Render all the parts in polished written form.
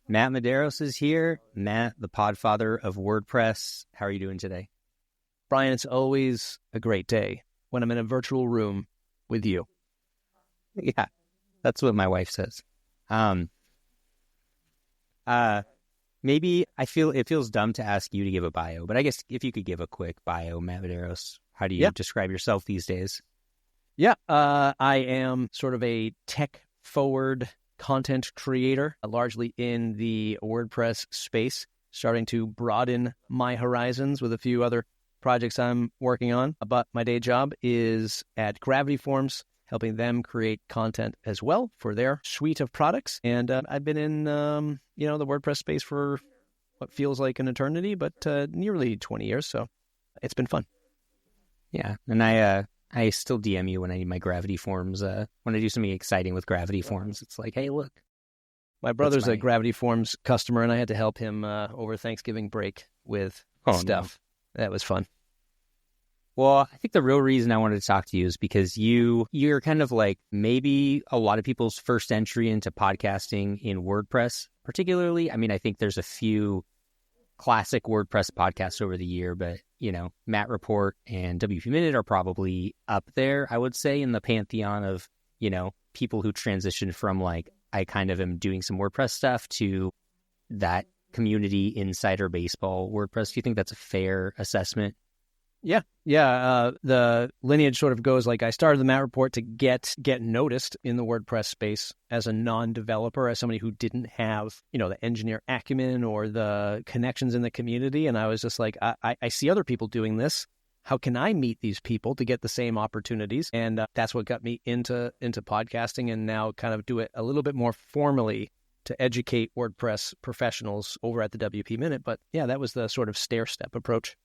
Matt Medeiros is here. Matt, the podfather of WordPress. How are you doing today? Brian, it's always a great day when I'm in a virtual room with you. Yeah, that's what my wife says. Maybe it feels dumb to ask you to give a bio, but I guess if you could give a quick bio, Matt Medeiros, how do you describe yourself these days? I am sort of a tech-forward content creator, largely in the WordPress space, starting to broaden my horizons with a few other projects I'm working on. But my day job is at Gravity Forms, helping them create content as well for their suite of products. And I've been in, the WordPress space for what feels like an eternity, but nearly 20 years. So it's been fun. Yeah, and I still DM you when I need my Gravity Forms. When I do something exciting with Gravity Forms, it's like, hey, look. My brother's a Gravity Forms customer, and I had to help him over Thanksgiving break with stuff. No. That was fun. Well, I think the real reason I wanted to talk to you is because you're kind of like maybe a lot of people's first entry into podcasting in WordPress, particularly. I mean, I think there's a few classic WordPress podcasts over the year, but, Matt Report and WP Minute are probably up there, I would say, in the pantheon of, people who transitioned from like, I kind of am doing some WordPress stuff to that community insider baseball WordPress. Do you think that's a fair assessment? Yeah. The lineage sort of goes like I started the Matt Report to get noticed in the WordPress space as a non-developer, as somebody who didn't have, the engineer acumen or the connections in the community. And I was just like, I see other people doing this. How can I meet these people to get the same opportunities? And that's what got me into podcasting, and now kind of do it a little bit more formally to educate WordPress professionals over at the WP Minute. But yeah, that was the sort of stair-step approach.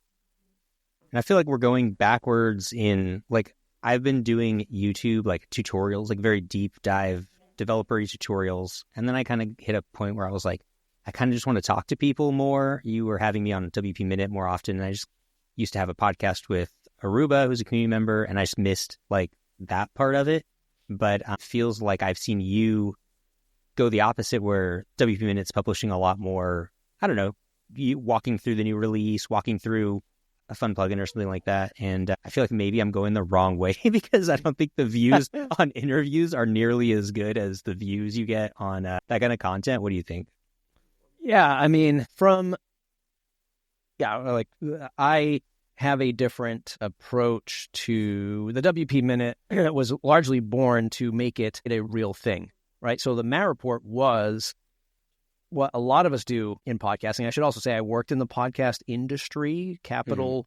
And I feel like we're going backwards in, like, I've been doing YouTube, like, tutorials, like, very deep dive developer tutorials. And then I kind of hit a point where I was like, I kind of just want to talk to people more. You were having me on WP Minute more often. And I just used to have a podcast with Aruba, who's a community member, and I just missed, like, that part of it. But it feels like I've seen you go the opposite, where WP Minute's publishing a lot more, I don't know, you walking through the new release, walking through a fun plugin or something like that. And I feel like maybe I'm going the wrong way because I don't think the views on interviews are nearly as good as the views you get on that kind of content. What do you think? Yeah, I mean, I have a different approach to the WP Minute. It was largely born to make it a real thing, right? So the Matt Report was what a lot of us do in podcasting. I should also say I worked in the podcast industry, capital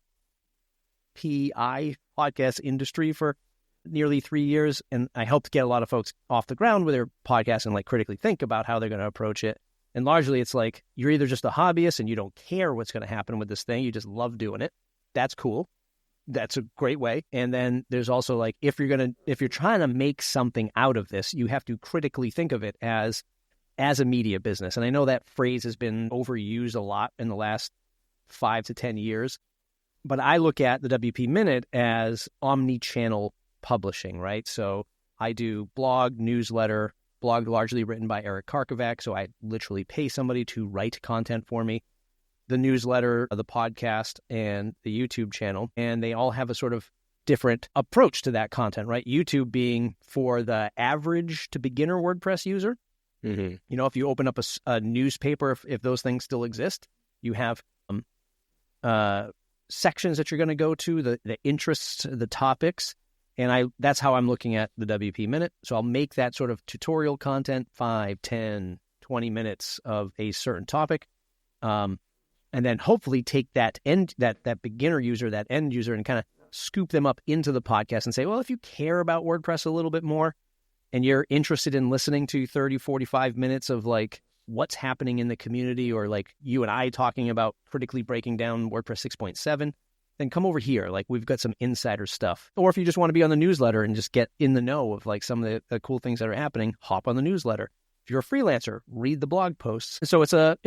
PI podcast industry, for nearly 3 years. And I helped get a lot of folks off the ground with their podcast and like critically think about how they're going to approach it. And largely it's like, you're either just a hobbyist and you don't care what's going to happen with this thing. You just love doing it. That's cool. That's a great way. And then there's also like, if you're trying to make something out of this, you have to critically think of it as a media business. And I know that phrase has been overused a lot in the last 5 to 10 years, but I look at the WP Minute as omni-channel publishing, right? So I do blog largely written by Eric Karkovac. So I literally pay somebody to write content for me. The newsletter, the podcast, and the YouTube channel. And they all have a sort of different approach to that content, right? YouTube being for the average to beginner WordPress user. Mm-hmm. If you open up a newspaper, if those things still exist, you have sections that you're going to go to, the interests, the topics. And that's how I'm looking at the WP Minute. So I'll make that sort of tutorial content, 5, 10, 20 minutes of a certain topic. And then hopefully take that beginner user, that end user, and kind of scoop them up into the podcast and say, well, if you care about WordPress a little bit more, and you're interested in listening to 30, 45 minutes of like what's happening in the community, or like you and I talking about critically breaking down WordPress 6.7, then come over here. Like, we've got some insider stuff. Or if you just want to be on the newsletter and just get in the know of like some of the cool things that are happening, hop on the newsletter. If you're a freelancer, read the blog posts. So it's a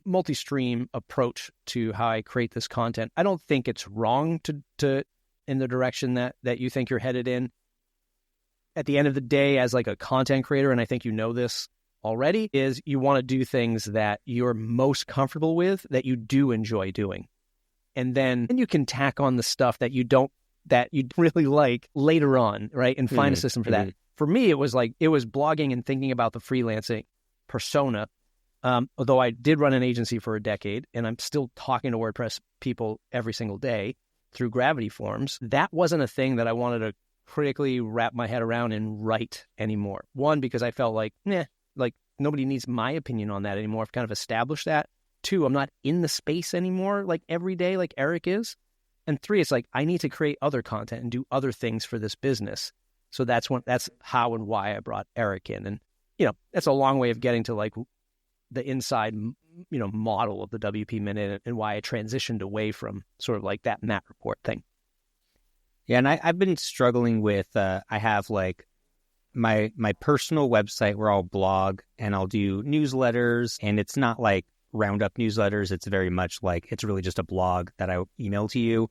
multi-stream approach to how I create this content. I don't think it's wrong to in the direction that you think you're headed in. At the end of the day, as like a content creator, and I think you know this already, is you want to do things that you're most comfortable with, that you do enjoy doing. And then you can tack on the stuff that you really like later on, right? And find a system for that. For me, it was blogging and thinking about the freelancing persona. Although I did run an agency for a decade, and I'm still talking to WordPress people every single day through Gravity Forms, that wasn't a thing that I wanted to critically wrap my head around and write anymore. One, because I felt like nobody needs my opinion on that anymore. I've kind of established that. Two, I'm not in the space anymore like every day like Eric is. And three, it's like I need to create other content and do other things for this business. So that's how and why I brought Eric in. And, that's a long way of getting to like the inside, model of the WP Minute and why I transitioned away from sort of like that Matt report thing. Yeah, and I've been struggling with, I have like my personal website where I'll blog and I'll do newsletters, and it's not like roundup newsletters. It's very much like, it's really just a blog that I email to you.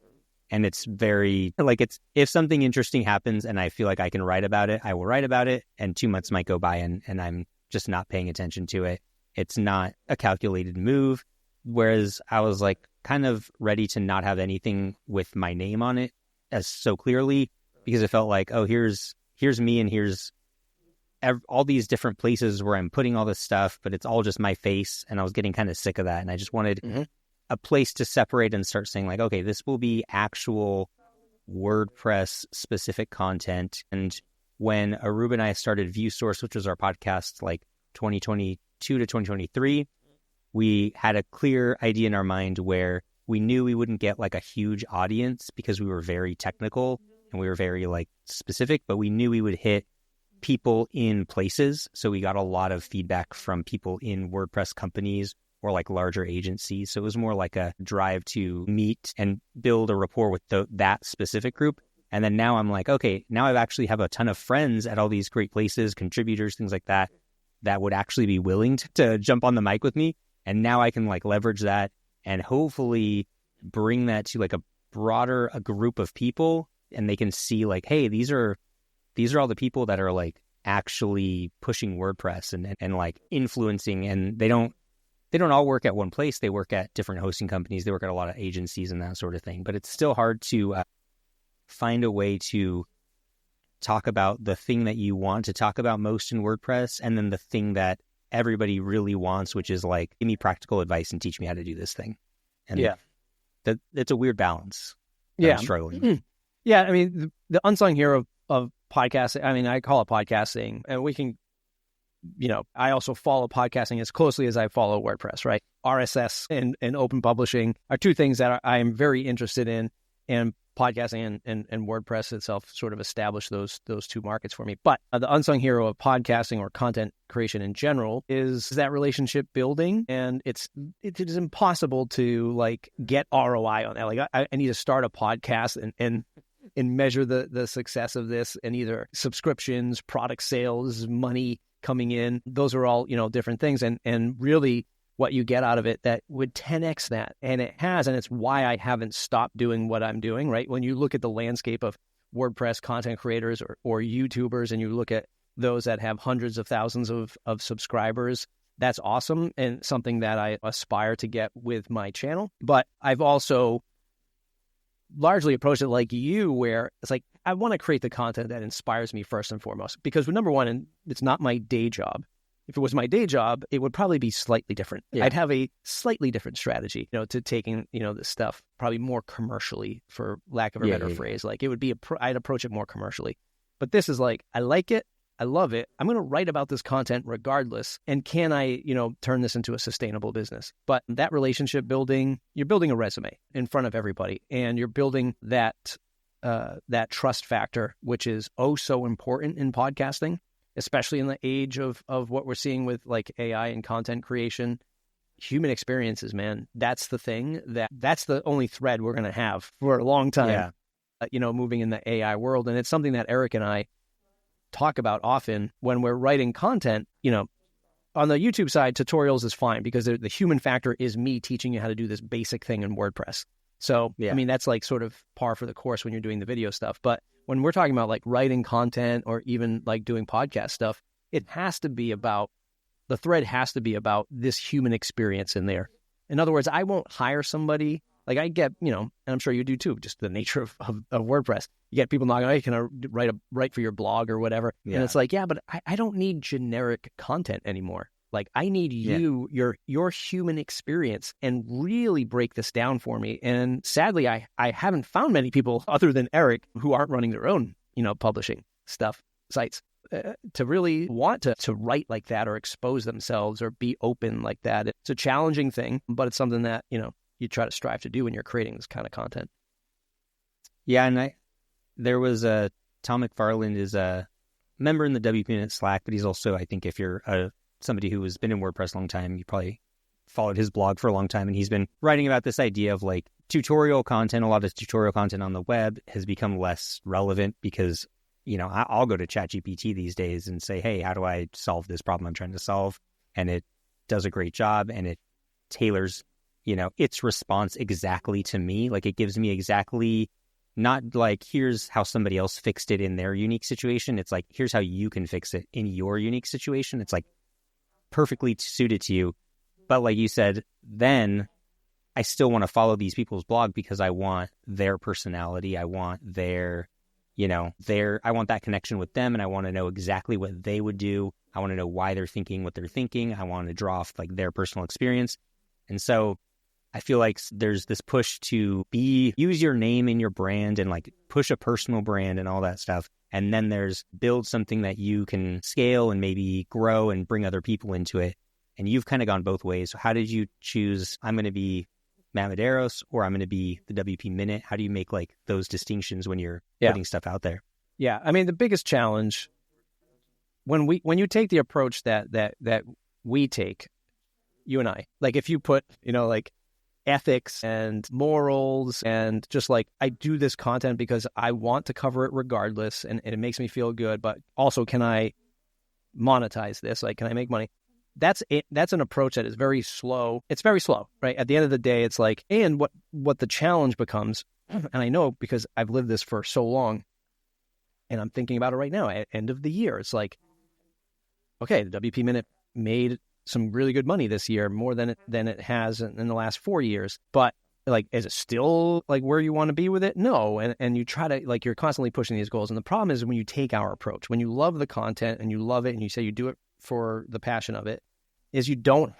And it's very like, if something interesting happens and I feel like I can write about it, I will write about it. And 2 months might go by and I'm just not paying attention to it. It's not a calculated move. Whereas I was like kind of ready to not have anything with my name on it as so clearly, because it felt like, oh, here's me and here's all these different places where I'm putting all this stuff, but it's all just my face. And I was getting kind of sick of that. And I just wanted a place to separate and start saying like, okay, this will be actual WordPress specific content. And when Aruba and I started ViewSource, which was our podcast, like 2022 to 2023, we had a clear idea in our mind where we knew we wouldn't get like a huge audience because we were very technical and we were very like specific, but we knew we would hit people in places. So we got a lot of feedback from people in WordPress companies or like larger agencies. So it was more like a drive to meet and build a rapport with that specific group. And then now I'm like, okay, now I actually have a ton of friends at all these great places, contributors, things like that would actually be willing to jump on the mic with me. And now I can like leverage that and hopefully bring that to like a broader group of people, and they can see like, hey, these are all the people that are like actually pushing WordPress and like influencing, and they don't all work at one place. They work at different hosting companies. They work at a lot of agencies and that sort of thing. But it's still hard to find a way to talk about the thing that you want to talk about most in WordPress, and then the thing that everybody really wants, which is like, give me practical advice and teach me how to do this thing. And it's a weird balance. I'm struggling. Yeah, I mean, the unsung hero of podcasting, I mean, I call it podcasting, and we can, I also follow podcasting as closely as I follow WordPress, right? RSS and open publishing are two things that I am very interested in, and podcasting and WordPress itself sort of established those two markets for me. But the unsung hero of podcasting or content creation in general is that relationship building, and it is impossible to like get ROI on that. Like I need to start a podcast and measure the success of this, and either subscriptions, product sales, money coming in. Those are all, different things. And really what you get out of it that would 10x that. And it has, and it's why I haven't stopped doing what I'm doing, right? When you look at the landscape of WordPress content creators or YouTubers, and you look at those that have hundreds of thousands of subscribers, that's awesome and something that I aspire to get with my channel. But I've also largely approached it like you, where it's like, I want to create the content that inspires me first and foremost, because number one, and it's not my day job. If it was my day job, it would probably be slightly different. Yeah. I'd have a slightly different strategy, to taking, this stuff probably more commercially, for lack of a better phrase. Like it would be, I'd approach it more commercially. But this is like, I like it. I love it. I'm going to write about this content regardless. And can I, turn this into a sustainable business? But that relationship building, you're building a resume in front of everybody, and you're building that trust factor, which is so important in podcasting, especially in the age of what we're seeing with like AI and content creation. Human experiences, man, that's the thing that's the only thread we're going to have for a long time, moving in the AI world. And it's something that Eric and I talk about often when we're writing content. On the YouTube side, tutorials is fine because the human factor is me teaching you how to do this basic thing in WordPress. So, I mean, that's like sort of par for the course when you're doing the video stuff. But when we're talking about like writing content or even like doing podcast stuff, it has to be about The thread has to be about this human experience in there. In other words, I won't hire somebody. Like I get, and I'm sure you do too, just the nature of WordPress. You get people knocking, hey, can I write for your blog or whatever? Yeah. And it's like, yeah, but I don't need generic content anymore. Like I need you, your human experience, and really break this down for me. And sadly, I haven't found many people other than Eric who aren't running their own, publishing sites to really want to write like that or expose themselves or be open like that. It's a challenging thing, but it's something that, you try to strive to do when you're creating this kind of content. Yeah, and there was Tom McFarland is a member in the WP Minute Slack, but he's also, I think, if you're somebody who has been in WordPress a long time, you probably followed his blog for a long time, and he's been writing about this idea of like tutorial content. A lot of tutorial content on the web has become less relevant because, I'll go to ChatGPT these days and say, hey, how do I solve this problem I'm trying to solve? And it does a great job, and it tailors its response exactly to me. Like it gives me exactly, not like, here's how somebody else fixed it in their unique situation. It's like, here's how you can fix it in your unique situation. It's like perfectly suited to you. But like you said, then I still want to follow these people's blog because I want their personality. I want I want that connection with them, and I want to know exactly what they would do. I want to know why they're thinking what they're thinking. I want to draw off like their personal experience. And so I feel like there's this push to use your name in your brand and like push a personal brand and all that stuff. And then there's build something that you can scale and maybe grow and bring other people into it. And you've kind of gone both ways. So how did you choose, I'm going to be Matt Medeiros or I'm going to be the WP Minute? How do you make like those distinctions when you're putting stuff out there? Yeah. I mean, the biggest challenge when you take the approach that we take, you and I, like if you put, like ethics and morals and just like, I do this content because I want to cover it regardless and it makes me feel good, but also can I monetize this? Like, can I make money? That's an approach that is very slow. It's very slow, right? At the end of the day, it's like, and what the challenge becomes, and I know because I've lived this for so long and I'm thinking about it right now at end of the year, it's like, okay, the WP Minute made some really good money this year, more than it has in the last 4 years. But like, is it still like where you want to be with it? No. And you try to, like, you're constantly pushing these goals. And the problem is when you take our approach, when you love the content and you love it and you say you do it for the passion of it, is you don't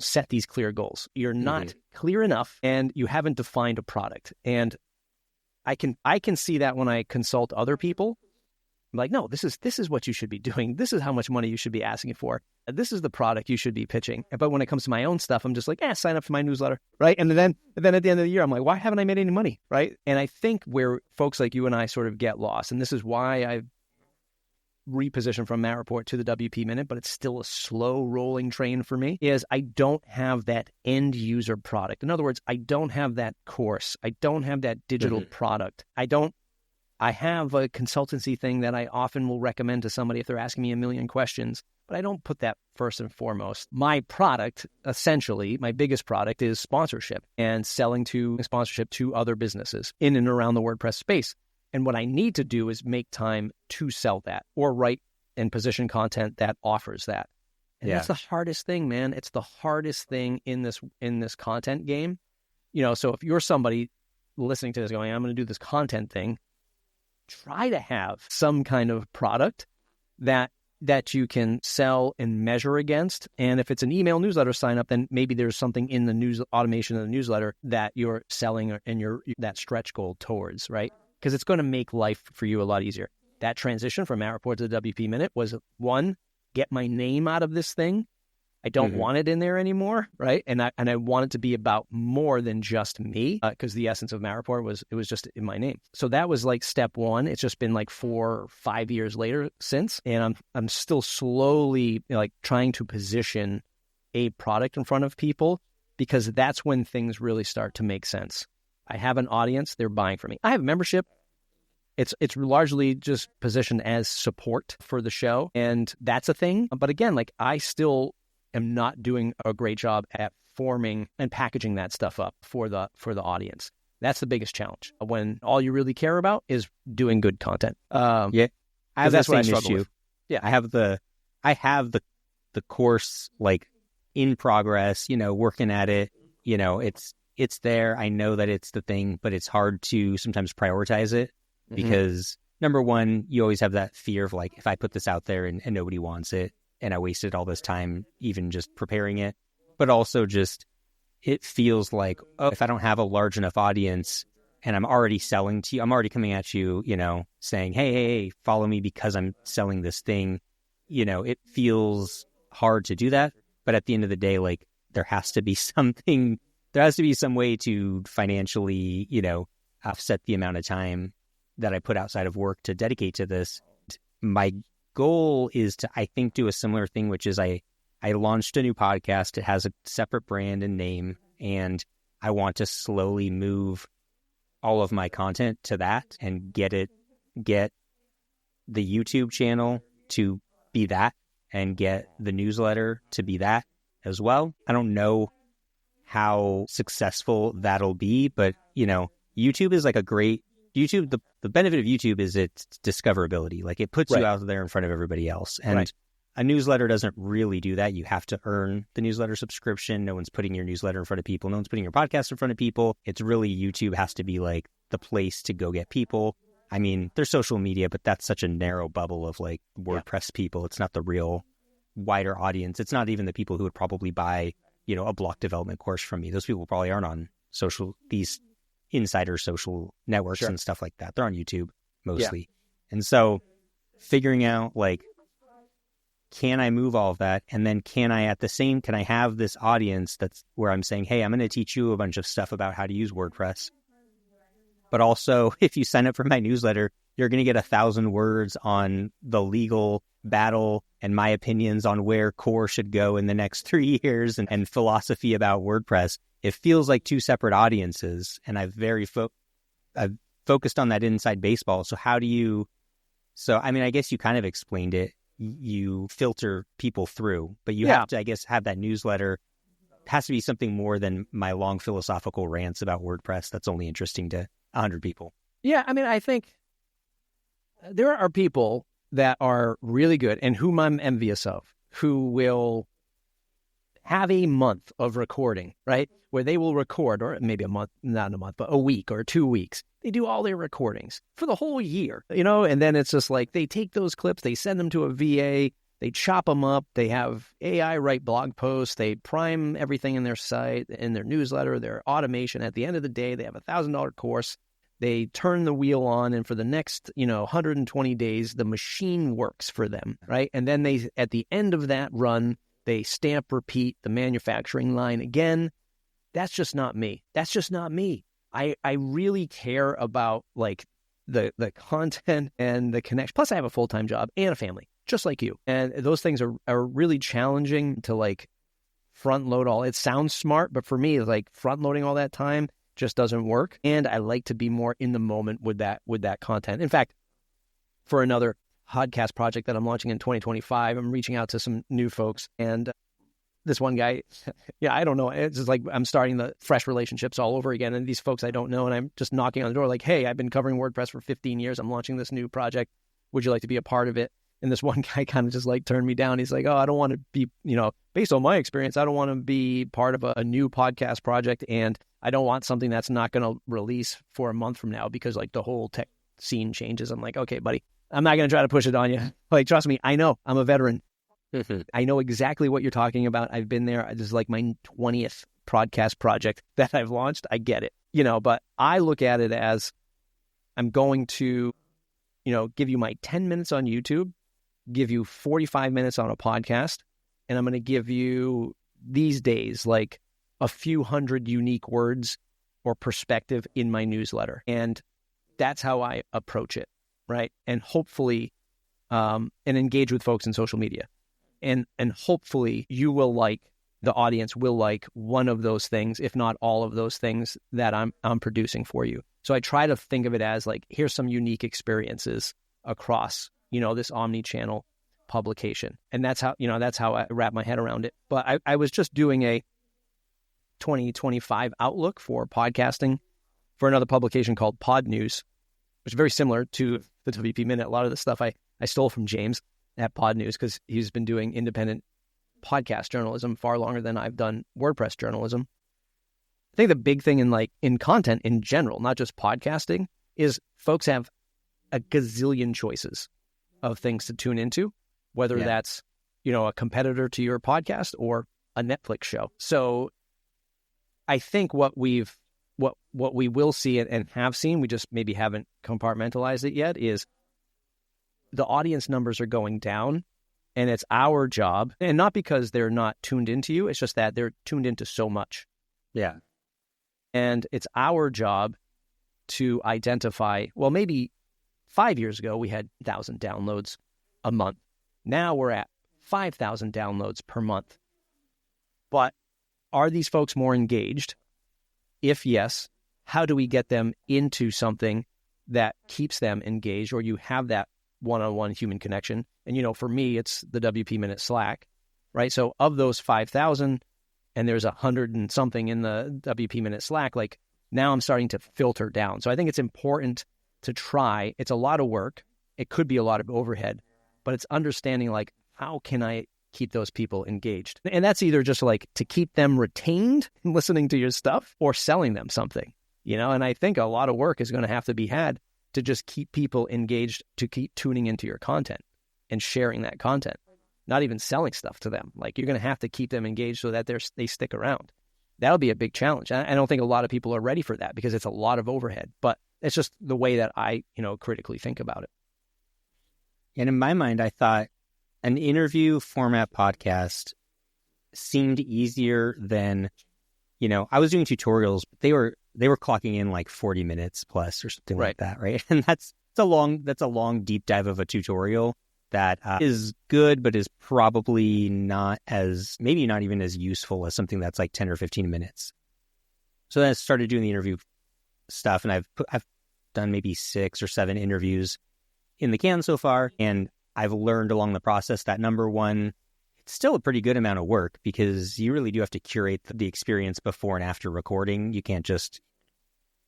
set these clear goals. You're not clear enough and you haven't defined a product. And I can see that when I consult other people. I'm like, no, this is what you should be doing. This is how much money you should be asking for. This is the product you should be pitching. But when it comes to my own stuff, I'm just like, sign up for my newsletter, right? And then at the end of the year, I'm like, why haven't I made any money, right? And I think where folks like you and I sort of get lost, and this is why I've repositioned from Matt Report to the WP Minute, but it's still a slow rolling train for me, is I don't have that end user product. In other words, I don't have that course. I don't have that digital product. I have a consultancy thing that I often will recommend to somebody if they're asking me a million questions, but I don't put that first and foremost. My product, essentially, my biggest product is sponsorship and selling sponsorship to other businesses in and around the WordPress space. And what I need to do is make time to sell that or write and position content that offers that. And that's the hardest thing, man. It's the hardest thing in this content game. So if you're somebody listening to this going, I'm going to do this content thing, try to have some kind of product that you can sell and measure against. And if it's an email newsletter sign up, then maybe there's something in the news automation of the newsletter that you're selling and that stretch goal towards, right? Because it's going to make life for you a lot easier. That transition from Matt Report to the WP Minute was, one, get my name out of this thing. I don't want it in there anymore, right? And I want it to be about more than just me, because the essence of Matt Report was just in my name. So that was like step one. It's just been like 4 or 5 years later since, and I'm still slowly like trying to position a product in front of people, because that's when things really start to make sense. I have an audience; they're buying from me. I have a membership. It's largely just positioned as support for the show, and that's a thing. But again, like I still am not doing a great job at forming and packaging that stuff up for the audience. That's the biggest challenge when all you really care about is doing good content. I have the same issue. Yeah, I have the the course like in progress, working at it, it's there. I know that it's the thing, but it's hard to sometimes prioritize it because number one, you always have that fear of like, if I put this out there and nobody wants it and I wasted all this time even just preparing it, but also just it feels like, oh, if I don't have a large enough audience and I'm already selling to you, I'm already coming at you, saying, hey, follow me because I'm selling this thing. It feels hard to do that. But at the end of the day, like there has to be some way to financially, offset the amount of time that I put outside of work to dedicate to this. My goal is to, I think, do a similar thing, which is I launched a new podcast. It has a separate brand and name, and I want to slowly move all of my content to that and get the YouTube channel to be that and get the newsletter to be that as well. I don't know how successful that'll be, but YouTube is like the benefit of YouTube is its discoverability. Like it puts you out there in front of everybody else. And a newsletter doesn't really do that. You have to earn the newsletter subscription. No one's putting your newsletter in front of people. No one's putting your podcast in front of people. It's really YouTube has to be like the place to go get people. I mean, there's social media, but that's such a narrow bubble of like WordPress people. It's not the real wider audience. It's not even the people who would probably buy, a block development course from me. Those people probably aren't on these insider social networks and stuff like that. They're on YouTube mostly. Yeah. And so figuring out like, can I move all of that? And then can I have this audience that's where I'm saying, hey, I'm going to teach you a bunch of stuff about how to use WordPress. But also, if you sign up for my newsletter, you're going to get 1,000 words on the legal battle and my opinions on where core should go in the next 3 years and philosophy about WordPress. It feels like two separate audiences. And I've focused on that inside baseball. So I guess you kind of explained it. You filter people through, but you have to, I guess, have that newsletter. It has to be something more than my long philosophical rants about WordPress that's only interesting to 100 people. Yeah, I mean, I think there are people that are really good and whom I'm envious of, who will have a month of recording, right? Where they will record, or maybe a month, not a month, but a week or 2 weeks. They do all their recordings for the whole year, and then it's just like they take those clips, they send them to a VA, they chop them up, they have AI write blog posts, they prime everything in their site, in their newsletter, their automation. At the end of the day, they have $1,000 course. They turn the wheel on, and for the next, 120 days, the machine works for them, right? And then at the end of that run, they stamp, repeat the manufacturing line again. That's just not me. I really care about like the content and the connection. Plus, I have a full-time job and a family, just like you. And those things are really challenging to like front load all. It sounds smart, but for me, like front loading all that time just doesn't work. And I like to be more in the moment with that content. In fact, for another podcast project that I'm launching in 2025, I'm reaching out to some new folks, and this one guy, I don't know. It's just like I'm starting the fresh relationships all over again. And these folks I don't know, and I'm just knocking on the door like, hey, I've been covering WordPress for 15 years. I'm launching this new project. Would you like to be a part of it? And this one guy kind of just like turned me down. He's like, oh, I don't want to be, based on my experience, I don't want to be part of a new podcast project. And I don't want something that's not going to release for a month from now because like the whole tech scene changes. I'm like, okay, buddy, I'm not going to try to push it on you. Like, trust me, I know I'm a veteran. I know exactly what you're talking about. I've been there. This is like my 20th podcast project that I've launched. I get it, but I look at it as I'm going to, give you my 10 minutes on YouTube, give you 45 minutes on a podcast, and I'm going to give you these days like a few hundred unique words or perspective in my newsletter. And that's how I approach it, right? And hopefully, and engage with folks in social media. And hopefully the audience will like one of those things, if not all of those things that I'm producing for you. So I try to think of it as like, here's some unique experiences across, this omni-channel publication. And that's how I wrap my head around it. But I was just doing a 2025 outlook for podcasting for another publication called Pod News, which is very similar to the WP Minute. A lot of the stuff I stole from James at Pod News because he's been doing independent podcast journalism far longer than I've done WordPress journalism. I think the big thing in content in general, not just podcasting, is folks have a gazillion choices of things to tune into, whether that's, a competitor to your podcast or a Netflix show. So I think what we will see and have seen, we just maybe haven't compartmentalized it yet, is the audience numbers are going down, and it's our job, and not because they're not tuned into you, it's just that they're tuned into so much. Yeah. And it's our job to identify, well, maybe 5 years ago, we had 1,000 downloads a month. Now we're at 5,000 downloads per month. But are these folks more engaged? If yes, how do we get them into something that keeps them engaged, or you have that one-on-one human connection? And, for me, it's the WP Minute Slack, right? So of those 5,000, and there's 100 and something in the WP Minute Slack, now I'm starting to filter down. So I think it's important to try. It's a lot of work. It could be a lot of overhead, but it's understanding, how can I keep those people engaged? And that's either just to keep them retained and listening to your stuff, or selling them something, and I think a lot of work is going to have to be had to just keep people engaged, to keep tuning into your content and sharing that content, not even selling stuff to them. You're going to have to keep them engaged so that they stick around. That'll be a big challenge. I don't think a lot of people are ready for that because it's a lot of overhead, but it's just the way that I, critically think about it. And in my mind, I thought an interview format podcast seemed easier than, I was doing tutorials, but they were clocking in 40 minutes plus or something like that, right? And that's a long deep dive of a tutorial that is good, but is probably maybe not even as useful as something that's 10 or 15 minutes. So then I started doing the interview stuff, and I've done maybe 6 or 7 interviews in the can so far, and I've learned along the process that, number one, it's still a pretty good amount of work because you really do have to curate the experience before and after recording. You can't just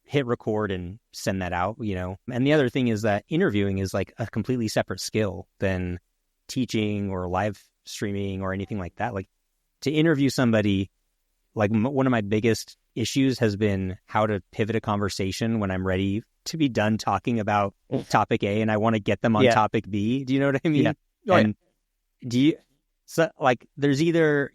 hit record and send that out, And the other thing is that interviewing is a completely separate skill than teaching or live streaming or anything like that. To interview somebody, one of my biggest issues has been how to pivot a conversation when I'm ready to be done talking about topic A and I want to get them on topic B. Do you know what I mean? Yeah. Oh, and there's either,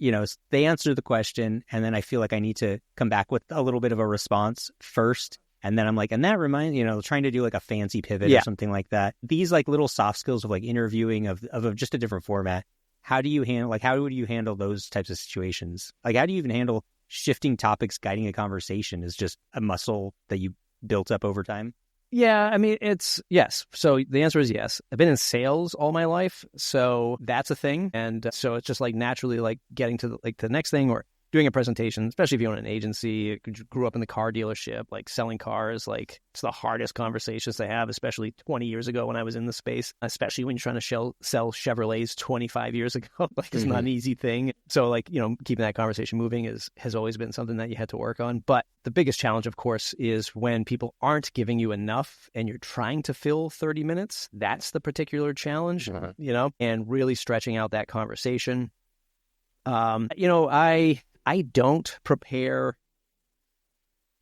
they answer the question and then I feel like I need to come back with a little bit of a response first. And then I'm and that reminds, trying to do a fancy pivot or something like that. These little soft skills of interviewing of just a different format. How do you handle those types of situations? How do you even handle shifting topics, guiding a conversation is just a muscle that you built up over time? Yeah, I mean, it's yes. So the answer is yes. I've been in sales all my life, so that's a thing. And so it's just naturally getting to the next thing, or doing a presentation, especially if you own an agency, grew up in the car dealership, selling cars, it's the hardest conversations to have, especially 20 years ago when I was in the space, especially when you're trying to sell Chevrolets 25 years ago. It's not an easy thing. So keeping that conversation moving has always been something that you had to work on. But the biggest challenge, of course, is when people aren't giving you enough and you're trying to fill 30 minutes. That's the particular challenge, and really stretching out that conversation. I don't prepare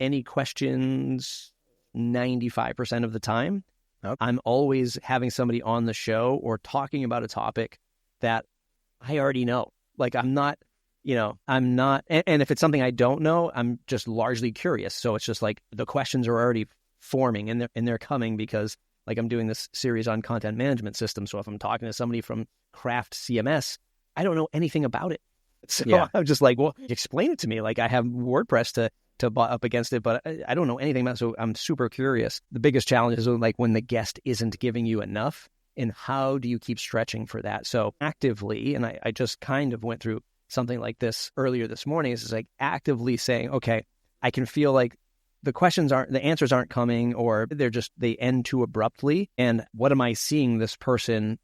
any questions 95% of the time. Okay. I'm always having somebody on the show or talking about a topic that I already know. I'm not, and if it's something I don't know, I'm just largely curious. So it's just the questions are already forming and they're coming because I'm doing this series on content management systems. So if I'm talking to somebody from Craft CMS, I don't know anything about it. So I'm just well, explain it to me. I have WordPress to butt up against it, but I don't know anything about it. So I'm super curious. The biggest challenge is when the guest isn't giving you enough, and how do you keep stretching for that? So actively, and I just kind of went through something like this earlier this morning, is actively saying, okay, I can feel the answers aren't coming, or they end too abruptly. And what am I seeing this person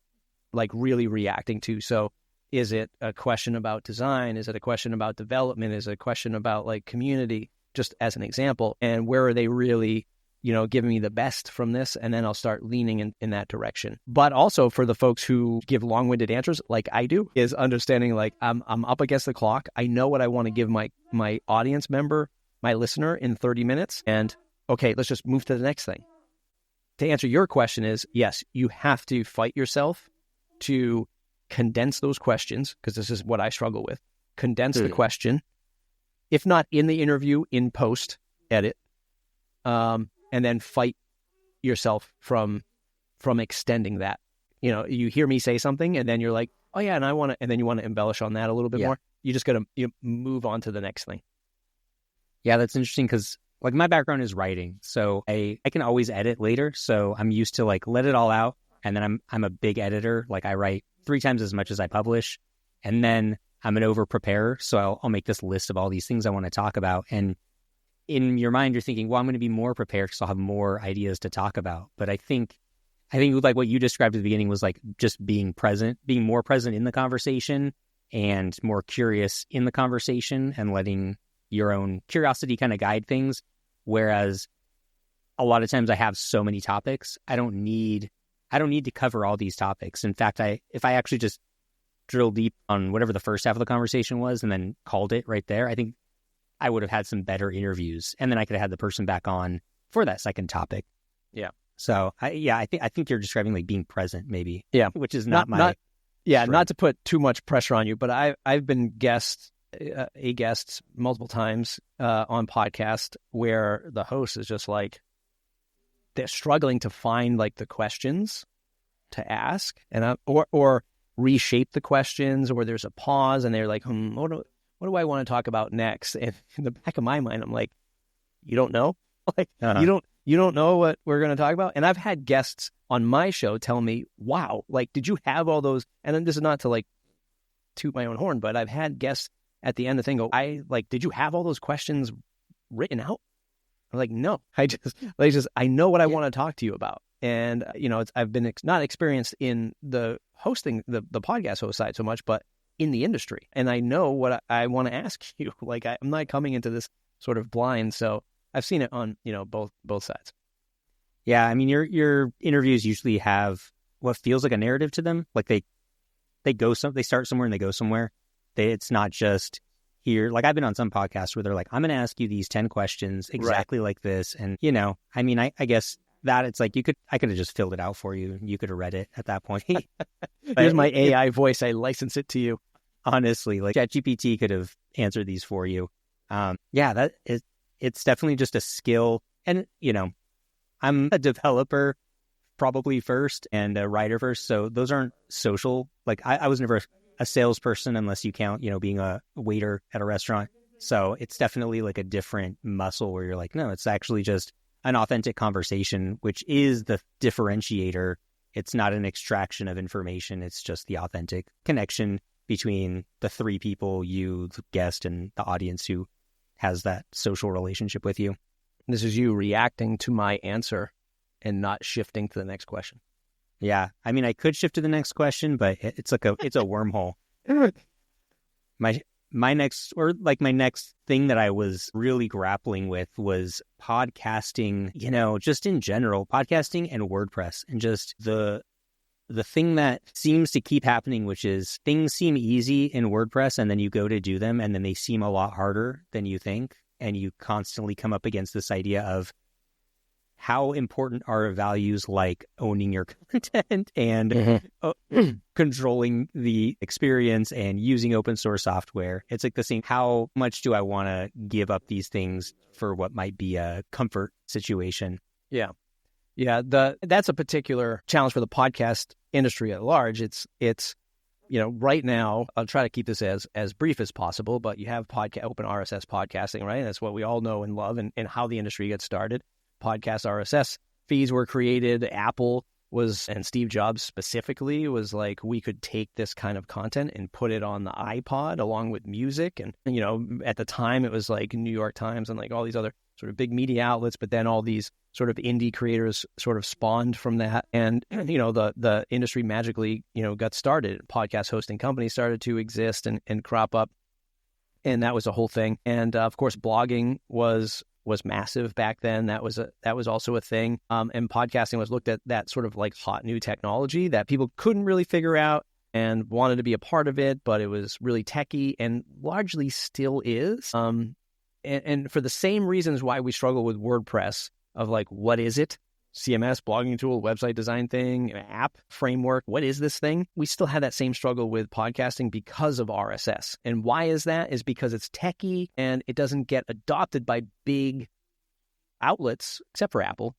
really reacting to? So is it a question about design? Is it a question about development? Is it a question about community? Just as an example. And where are they really giving me the best from this, and then I'll start leaning in that direction. But also for the folks who give long-winded answers like I do, is understanding like I'm up against the clock. I know what I want to give my audience member, my listener, in 30 minutes. And okay, let's just move to the next thing. To answer your question is, yes, you have to fight yourself to condense those questions, because this is what I struggle with. Condense the question, if not in the interview, in post, edit, and then fight yourself from extending that. You hear me say something, and then you're like, oh yeah, and then you want to embellish on that a little bit more. You just got to move on to the next thing. Yeah, that's interesting because like my background is writing, so I can always edit later. So I'm used to like let it all out, and then I'm a big editor. Like I write 3 times as much as I publish, and then I'm an over preparer. So I'll make this list of all these things I want to talk about, and in your mind, you're thinking, well, I'm going to be more prepared because I'll have more ideas to talk about. But I think like what you described at the beginning was like just being more present in the conversation and more curious in the conversation and letting your own curiosity kind of guide things. Whereas a lot of times I have so many topics, I don't need to cover all these topics. In fact, if I actually just drill deep on whatever the first half of the conversation was and then called it right there, I think I would have had some better interviews, and then I could have had the person back on for that second topic. Yeah. So I think you're describing like being present, maybe. Yeah. Which is not my. Not to put too much pressure on you, but I've been a guest multiple times on podcast where the host is just like, they're struggling to find like the questions to ask, and or reshape the questions, or there's a pause and they're like, what do I want to talk about next? And in the back of my mind, I'm like, you don't know? Like, you don't know what we're going to talk about? And I've had guests on my show tell me, wow, like, did you have all those? And then this is not to like toot my own horn, but I've had guests at the end of the thing go, did you have all those questions written out? I'm like, no, I know what I want to talk to you about. And, I've been not experienced in the hosting, the podcast host side so much, but in the industry. And I know what I want to ask you. Like, I'm not coming into this sort of blind. So I've seen it on, both sides. Yeah. I mean, your interviews usually have what feels like a narrative to them. Like they start somewhere and they go somewhere. It's not just here. Like I've been on some podcasts where they're like, I'm going to ask you these 10 questions exactly like this. And, I mean, I guess that it's like I could have just filled it out for you. You could have read it at that point. Here's my AI voice. I license it to you. Honestly, like ChatGPT could have answered these for you. It's definitely just a skill. And, I'm a developer probably first and a writer first. So those aren't social. Like I was never a salesperson unless you count, being a waiter at a restaurant. So it's definitely like a different muscle where you're like, no, it's actually just an authentic conversation, which is the differentiator. It's not an extraction of information. It's just the authentic connection between the 3 people, you, the guest, and the audience who has that social relationship with you. This is you reacting to my answer and not shifting to the next question. Yeah. I mean, I could shift to the next question, but it's a wormhole. My next thing that I was really grappling with was podcasting, just in general, podcasting and WordPress, and just the thing that seems to keep happening, which is things seem easy in WordPress and then you go to do them and then they seem a lot harder than you think. And you constantly come up against this idea of how important are values like owning your content and controlling the experience and using open source software. It's like the same. How much do I want to give up these things for what might be a comfort situation? Yeah. Yeah. That's a particular challenge for the podcast industry at large. It's right now, I'll try to keep this as brief as possible, but you have open RSS podcasting, right? That's what we all know and love and how the industry gets started. Podcast RSS feeds were created. Apple and Steve Jobs specifically was like, we could take this kind of content and put it on the iPod along with music. And, at the time it was like New York Times and like all these other sort of big media outlets, but then all these sort of indie creators sort of spawned from that. And, the industry magically, got started. Podcast hosting companies started to exist and crop up. And that was a whole thing. And of course, blogging was was massive back then. That was also a thing. And podcasting was looked at that sort of like hot new technology that people couldn't really figure out and wanted to be a part of it, but it was really techy and largely still is. And for the same reasons why we struggle with WordPress of like, what is it? CMS, blogging tool, website design thing, app, framework. What is this thing? We still have that same struggle with podcasting because of RSS. And why is that? Is because it's techy and it doesn't get adopted by big outlets, except for Apple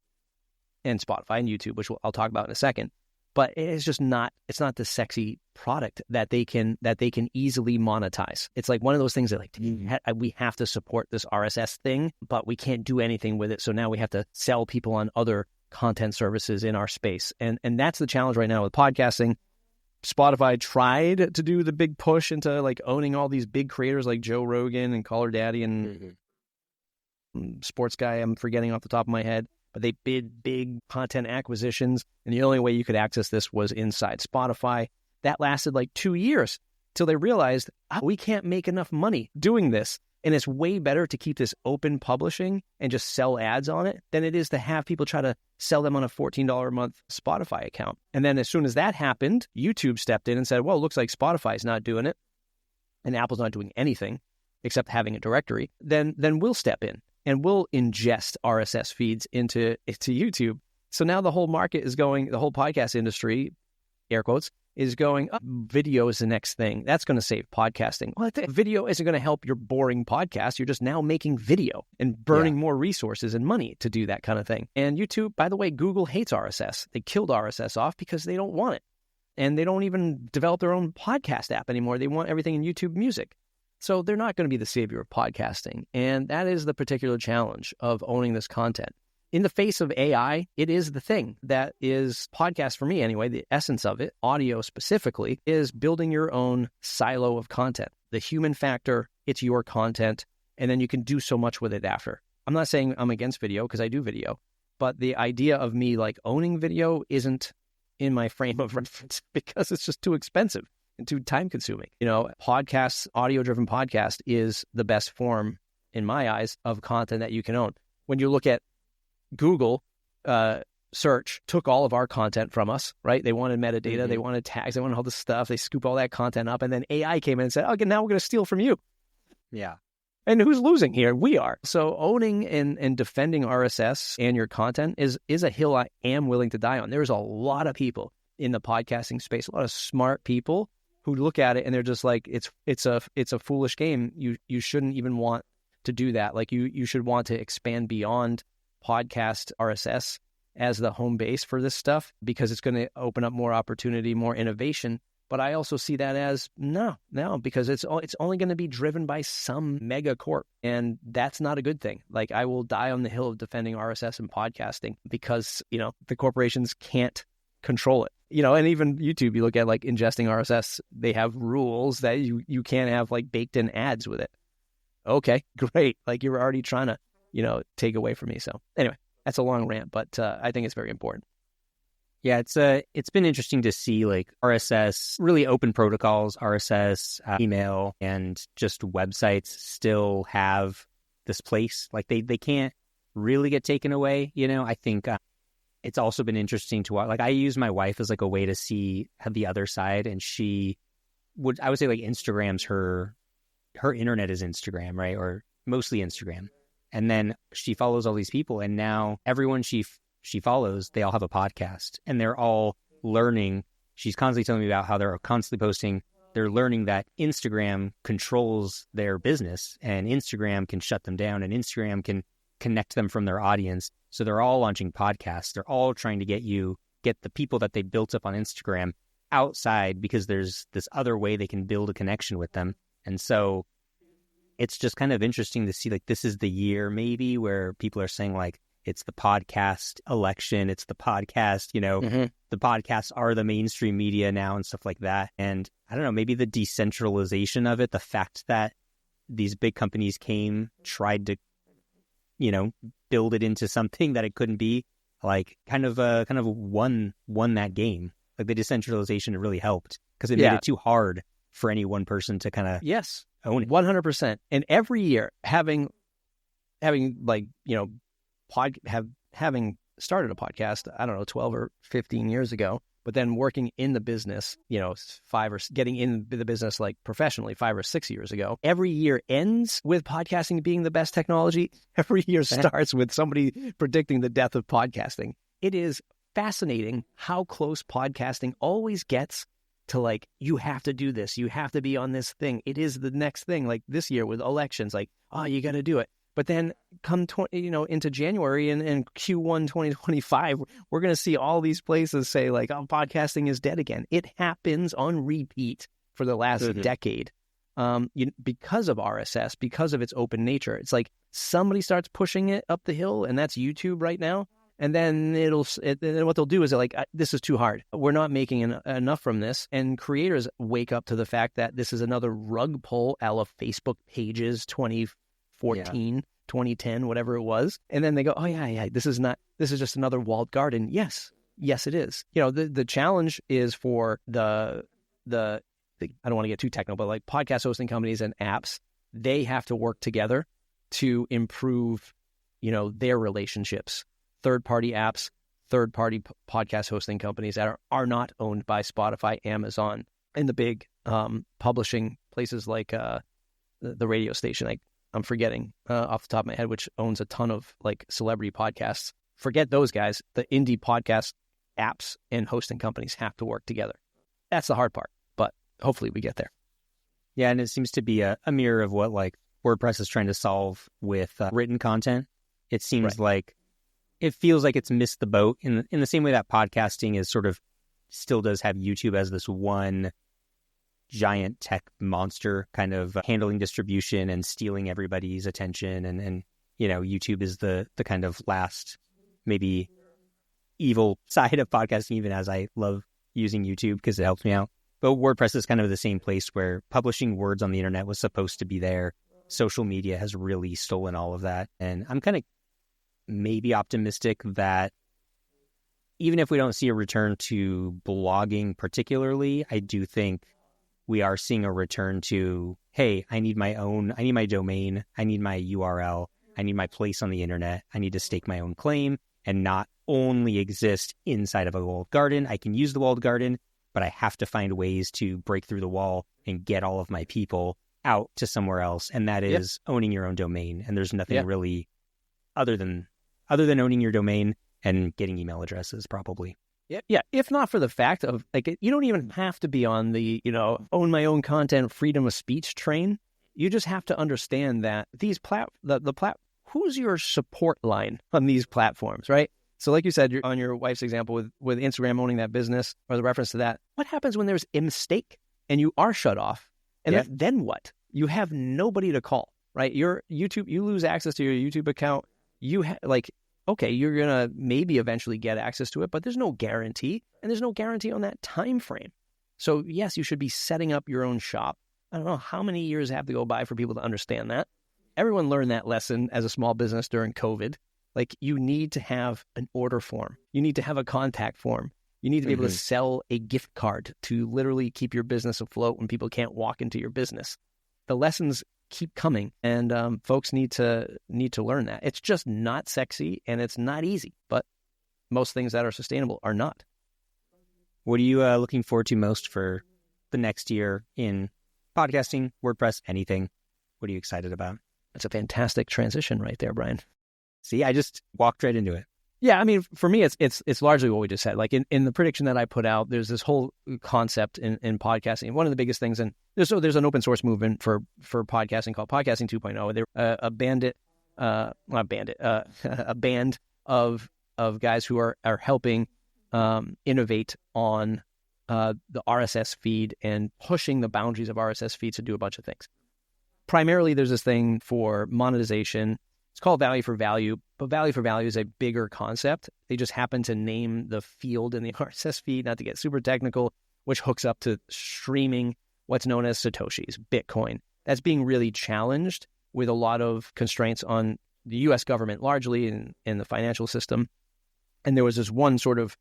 and Spotify and YouTube, which I'll talk about in a second. But it's just not, it's not the sexy product that they can easily monetize. It's like one of those things that like, we have to support this RSS thing, but we can't do anything with it. So now we have to sell people on other content services in our space. And that's the challenge right now with podcasting. Spotify tried to do the big push into like owning all these big creators like Joe Rogan and Caller Daddy and sports guy I'm forgetting off the top of my head. But they bid big content acquisitions, and the only way you could access this was inside Spotify. That lasted like 2 years till they realized, we can't make enough money doing this. And it's way better to keep this open publishing and just sell ads on it than it is to have people try to sell them on a $14 a month Spotify account. And then as soon as that happened, YouTube stepped in and said, well, it looks like Spotify's not doing it, and Apple's not doing anything except having a directory. Then we'll step in. And we'll ingest RSS feeds into YouTube. So now the whole market is going, the whole podcast industry, air quotes, is going, video is the next thing. That's going to save podcasting. Well, video isn't going to help your boring podcast. You're just now making video and burning more resources and money to do that kind of thing. And YouTube, by the way, Google hates RSS. They killed RSS off because they don't want it. And they don't even develop their own podcast app anymore. They want everything in YouTube Music. So they're not going to be the savior of podcasting. And that is the particular challenge of owning this content. In the face of AI, it is the thing that is podcast for me anyway. The essence of it, audio specifically, is building your own silo of content. The human factor, it's your content, and then you can do so much with it after. I'm not saying I'm against video because I do video, but the idea of me like owning video isn't in my frame of reference because it's just too expensive and too time consuming. You know, podcasts, audio-driven podcast is the best form, in my eyes, of content that you can own. When you look at Google search, took all of our content from us, right? They wanted metadata, they wanted tags, they wanted all this stuff. They scoop all that content up, and then AI came in and said, okay, now we're going to steal from you. Yeah. And who's losing here? We are. So owning and defending RSS and your content is a hill I am willing to die on. There's a lot of people in the podcasting space, a lot of smart people who look at it and they're just like, it's a foolish game. You shouldn't even want to do that. Like you should want to expand beyond podcast RSS as the home base for this stuff because it's going to open up more opportunity, more innovation. But I also see that as no, because it's only going to be driven by some mega corp, and that's not a good thing. Like I will die on the hill of defending RSS and podcasting because, you know, the corporations can't control it. You know, and even YouTube, you look at like ingesting RSS, they have rules that you can't have like baked in ads with it. Okay, great. Like you're already trying to, you know, take away from me. So anyway, that's a long rant, but I think it's very important. Yeah, it's been interesting to see like RSS, really open protocols, RSS, email, and just websites still have this place. Like they can't really get taken away. You know, I think it's also been interesting to watch. Like I use my wife as like a way to see the other side, and I would say like Instagram's her internet is Instagram, right? Or mostly Instagram. And then she follows all these people, and now everyone she follows, they all have a podcast, and they're all learning. She's constantly telling me about how they're constantly posting. They're learning that Instagram controls their business, and Instagram can shut them down, and Instagram can connect them from their audience. So they're all launching podcasts. They're all trying to get the people that they built up on Instagram outside because there's this other way they can build a connection with them. And so it's just kind of interesting to see like this is the year maybe where people are saying like, it's the podcast election. It's the podcast, you know, the podcasts are the mainstream media now and stuff like that. And I don't know, maybe the decentralization of it, the fact that these big companies tried to, you know, build it into something that it couldn't be, like kind of won that game. Like the decentralization really helped because it made it too hard for any one person to kind of own it. 100%. And every year having having having started a podcast, I don't know, 12 or 15 years ago, but then working in the business, getting in the business like professionally 5 or 6 years ago. Every year ends with podcasting being the best technology. Every year starts with somebody predicting the death of podcasting. It is fascinating how close podcasting always gets to like, you have to do this. You have to be on this thing. It is the next thing. Like this year with elections, like, oh, you got to do it. But then come into January and Q1 2025, we're going to see all these places say like, oh, podcasting is dead again. It happens on repeat for the last decade because of RSS, because of its open nature. It's like somebody starts pushing it up the hill, and that's YouTube right now. And then what they'll do is they're like, this is too hard. We're not making enough from this. And creators wake up to the fact that this is another rug pull a la Facebook pages 2014, 2010, whatever it was. And then they go, oh yeah, this is just another walled garden. Yes, it is. The challenge is for the I don't want to get too technical, but like podcast hosting companies and apps, they have to work together to improve, their relationships. Third-party apps, third-party podcast hosting companies that are not owned by Spotify, Amazon, and the big publishing places like the radio station. I'm forgetting off the top of my head, which owns a ton of like celebrity podcasts. Forget those guys. The indie podcast apps and hosting companies have to work together. That's the hard part, but hopefully we get there. Yeah, and it seems to be a mirror of what like WordPress is trying to solve with written content. It seems like it feels like it's missed the boat in the same way that podcasting is sort of still does have YouTube as this one giant tech monster kind of handling distribution and stealing everybody's attention. And YouTube is the kind of last maybe evil side of podcasting, even as I love using YouTube because it helps me out. But WordPress is kind of the same place where publishing words on the internet was supposed to be there. Social media has really stolen all of that. And I'm kind of maybe optimistic that even if we don't see a return to blogging particularly, I do think we are seeing a return to, hey, I need my domain, I need my URL, I need my place on the internet, I need to stake my own claim and not only exist inside of a walled garden. I can use the walled garden, but I have to find ways to break through the wall and get all of my people out to somewhere else. And that is owning your own domain. And there's nothing really other than owning your domain and getting email addresses, probably. Yeah. If not for the fact of like, you don't even have to be on the, own my own content, freedom of speech train. You just have to understand that these who's your support line on these platforms, right? So like you said, on your wife's example with Instagram owning that business or the reference to that, what happens when there's a mistake and you are shut off? And then what? You have nobody to call, right? Your YouTube, you lose access to your YouTube account. Okay, you're going to maybe eventually get access to it, but there's no guarantee, and there's no guarantee on that time frame. So yes, you should be setting up your own shop. I don't know how many years have to go by for people to understand that. Everyone learned that lesson as a small business during COVID. Like, you need to have an order form. You need to have a contact form. You need to be able to sell a gift card to literally keep your business afloat when people can't walk into your business. The lessons keep coming, and folks need to learn that. It's just not sexy, and it's not easy, but most things that are sustainable are not. What are you looking forward to most for the next year in podcasting, WordPress, anything? What are you excited about? That's a fantastic transition right there, Brian. See, I just walked right into it. Yeah, I mean, for me, it's largely what we just said. Like in the prediction that I put out, there's this whole concept in podcasting. One of the biggest things, and there's an open source movement for podcasting called Podcasting 2.0. They're a band of guys who are helping innovate on the RSS feed and pushing the boundaries of RSS feeds to do a bunch of things. Primarily, there's this thing for monetization. It's called value for value, but value for value is a bigger concept. They just happen to name the field in the RSS feed, not to get super technical, which hooks up to streaming what's known as Satoshis, Bitcoin. That's being really challenged with a lot of constraints on the U.S. government, largely in the financial system. And there was this one sort of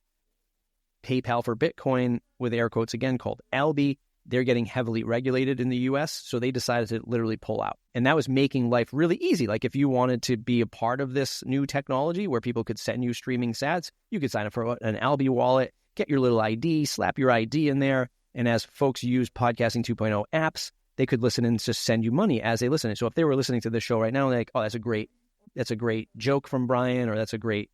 PayPal for Bitcoin, with air quotes again, called Alby. They're getting heavily regulated in the U.S., so they decided to literally pull out. And that was making life really easy. Like if you wanted to be a part of this new technology where people could send you streaming sats, you could sign up for an Alby wallet, get your little ID, slap your ID in there. And as folks use Podcasting 2.0 apps, they could listen and just send you money as they listen. So if they were listening to this show right now, they're like, oh, that's a great joke from Brian, or that's a great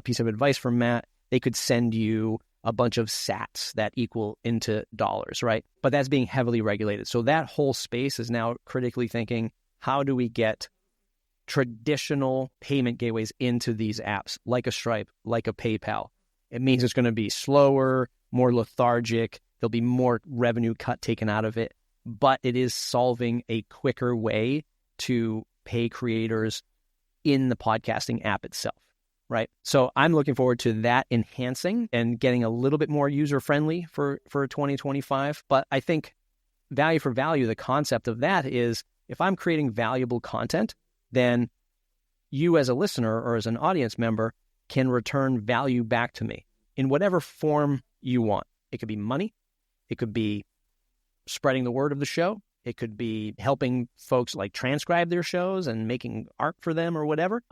piece of advice from Matt, they could send you a bunch of sats that equal into dollars, right? But that's being heavily regulated. So that whole space is now critically thinking, how do we get traditional payment gateways into these apps, like a Stripe, like a PayPal? It means it's going to be slower, more lethargic. There'll be more revenue cut taken out of it, but it is solving a quicker way to pay creators in the podcasting app itself. Right. So I'm looking forward to that enhancing and getting a little bit more user-friendly for 2025. But I think value for value, the concept of that is if I'm creating valuable content, then you as a listener or as an audience member can return value back to me in whatever form you want. It could be money. It could be spreading the word of the show. It could be helping folks like transcribe their shows and making art for them or whatever.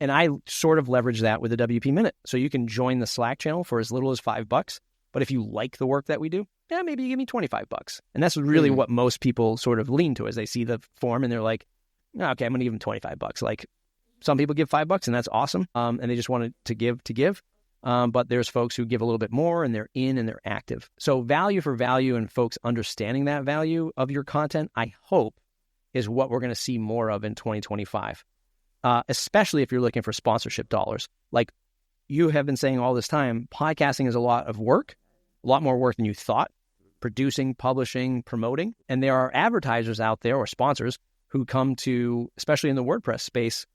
And I sort of leverage that with the WP Minute. So you can join the Slack channel for as little as $5. But if you like the work that we do, yeah, maybe you give me $25. And that's really what most people sort of lean to, as they see the form and they're like, oh, okay, I'm going to give them $25. Like some people give $5 and that's awesome. And they just wanted to give. But there's folks who give a little bit more and they're in and they're active. So value for value and folks understanding that value of your content, I hope, is what we're going to see more of in 2025. Especially if you're looking for sponsorship dollars. Like you have been saying all this time, podcasting is a lot of work, a lot more work than you thought, producing, publishing, promoting. And there are advertisers out there or sponsors who come to, especially in the WordPress space,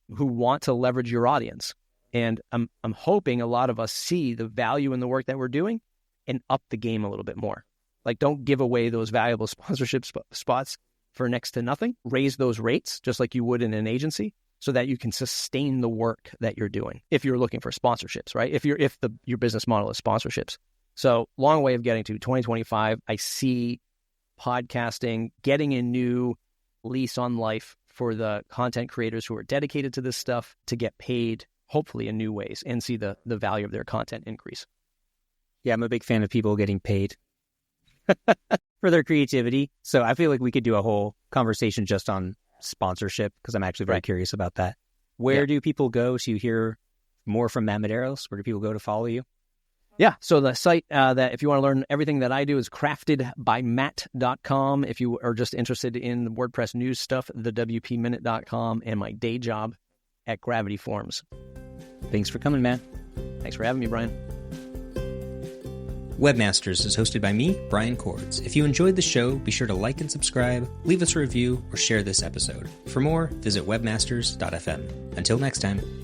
who want to leverage your audience. And I'm hoping a lot of us see the value in the work that we're doing and up the game a little bit more. Like don't give away those valuable sponsorship spots for next to nothing. Raise those rates just like you would in an agency, so that you can sustain the work that you're doing if you're looking for sponsorships, right? If your business model is sponsorships. So long way of getting to 2025, I see podcasting getting a new lease on life for the content creators who are dedicated to this stuff to get paid, hopefully in new ways, and see the value of their content increase. Yeah, I'm a big fan of people getting paid for their creativity. So I feel like we could do a whole conversation just on sponsorship, because I'm actually very curious about that. Where do people go to hear more from Matt Medeiros? Where do people go to follow you? Yeah, so the site that if you want to learn everything that I do is craftedbymatt.com. If you are just interested in the WordPress news stuff, thewpminute.com, and my day job at Gravity Forms. Thanks for coming, Matt. Thanks for having me, Brian. Webmasters is hosted by me, Brian Cords. If you enjoyed the show, be sure to like and subscribe, leave us a review, or share this episode. For more, visit webmasters.fm. Until next time.